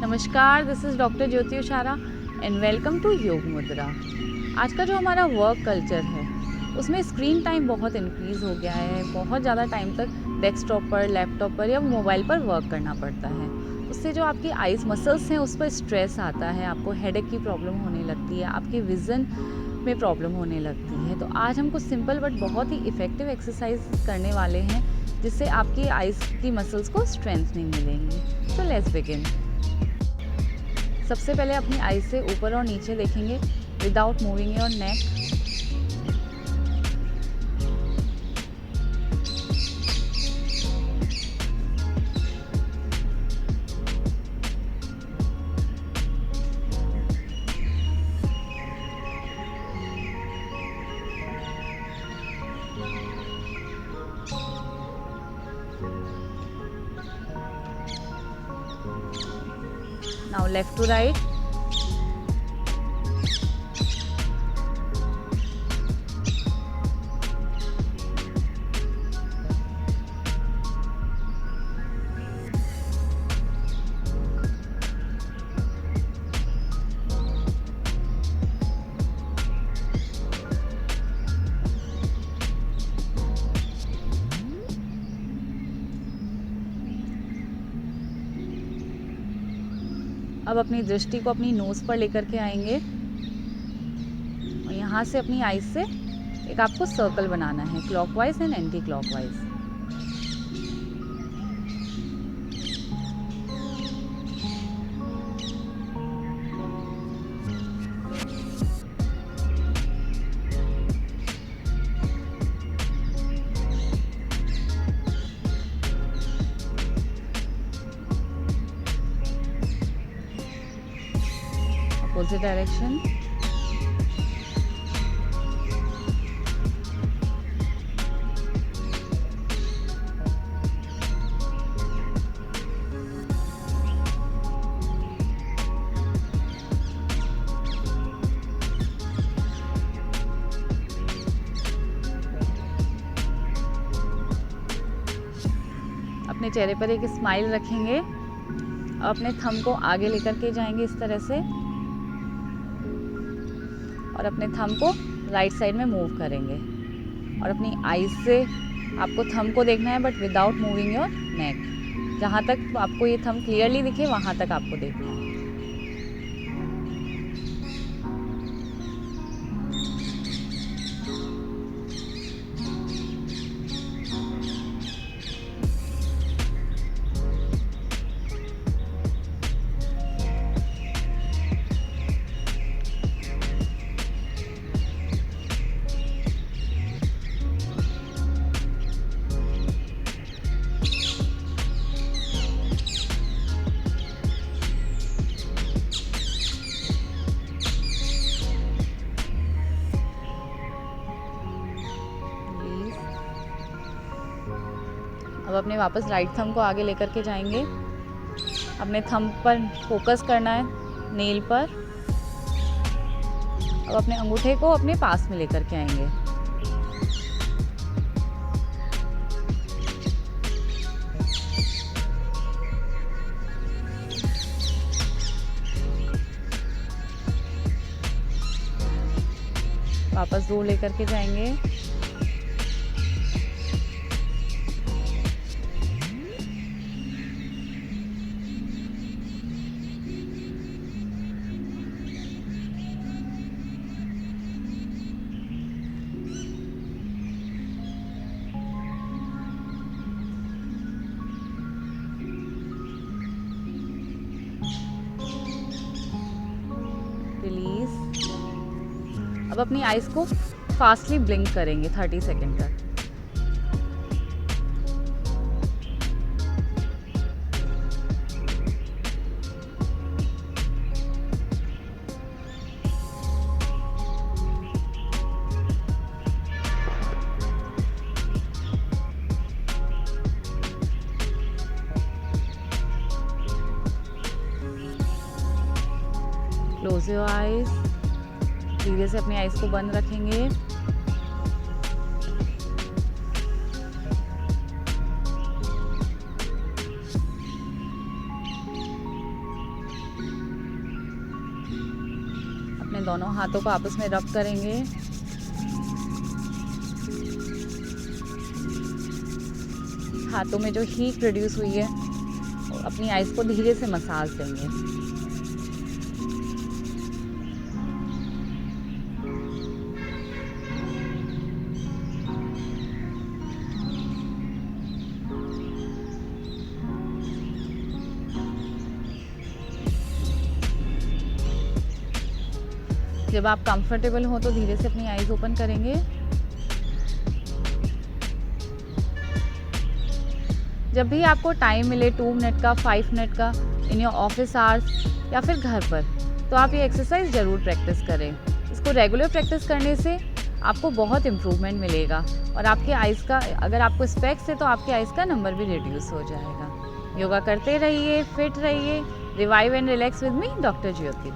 नमस्कार, this is doctor Jyoti Ushara and welcome to Yoga Mudra. आज का जो हमारा वर्क कल्चर है उसमें स्क्रीन टाइम बहुत इंक्रीज़ हो गया है। बहुत ज़्यादा टाइम तक डेस्कटॉप पर, लैपटॉप पर या मोबाइल पर वर्क करना पड़ता है। उससे जो आपकी आइज़ मसल्स हैं उस पर स्ट्रेस आता है, आपको हेडेक की प्रॉब्लम होने लगती है, आपके विज़न में प्रॉब्लम होने लगती है। तो आज हम कुछ सिंपल बट बहुत ही इफ़ेक्टिव एक्सरसाइज करने वाले हैं जिससे आपकी आइज़ की मसल्स को स्ट्रेंथनिंग मिलेंगी। So let's begin. सबसे पहले अपनी आईज से ऊपर और नीचे देखेंगे without moving your neck. Now left to right. अब अपनी दृष्टि को अपनी नोज़ पर लेकर के आएंगे और यहाँ से अपनी आईज से एक आपको सर्कल बनाना है, clockwise and anti clockwise. Opposite direction. अपने चेहरे पर एक स्माइल रखेंगे और अपने थंब को आगे लेकर के जाएंगे इस तरह से और अपने थंब को राइट साइड में मूव करेंगे और अपनी आईज से आपको थंब को देखना है बट विदाउट मूविंग योर नेक। जहाँ तक आपको ये थंब क्लियरली दिखे वहाँ तक आपको देखना है। अब अपने वापस राइट थंब को आगे लेकर के जाएंगे। अपने थंब पर फोकस करना है, नेल पर। अब अपने अंगूठे को अपने पास में लेकर के आएंगे। वापस दूर लेकर के जाएंगे। रिलीज। अब अपनी आईज को फास्टली ब्लिंक करेंगे 30 सेकेंड तक। Close your eyes. धीरे से अपनी आईज को बंद रखेंगे। अपने दोनों हाथों को आपस में रब करेंगे। हाथों में जो हीट प्रोड्यूस हुई है अपनी आइज़ को धीरे से मसाज देंगे। जब आप कंफर्टेबल हो तो धीरे से अपनी आइज़ ओपन करेंगे। जब भी आपको टाइम मिले 2 मिनट का, 5 मिनट का इन योर ऑफिस आवर्स या फिर घर पर, तो आप ये एक्सरसाइज ज़रूर प्रैक्टिस करें। इसको रेगुलर प्रैक्टिस करने से आपको बहुत इम्प्रूवमेंट मिलेगा और आपके आइज़ का, अगर आपको स्पेक्स है तो आपके आइज़ का नंबर भी रिड्यूस हो जाएगा। योगा करते रहिए, फिट रहिए। Revive and relax with me, doctor Jyoti.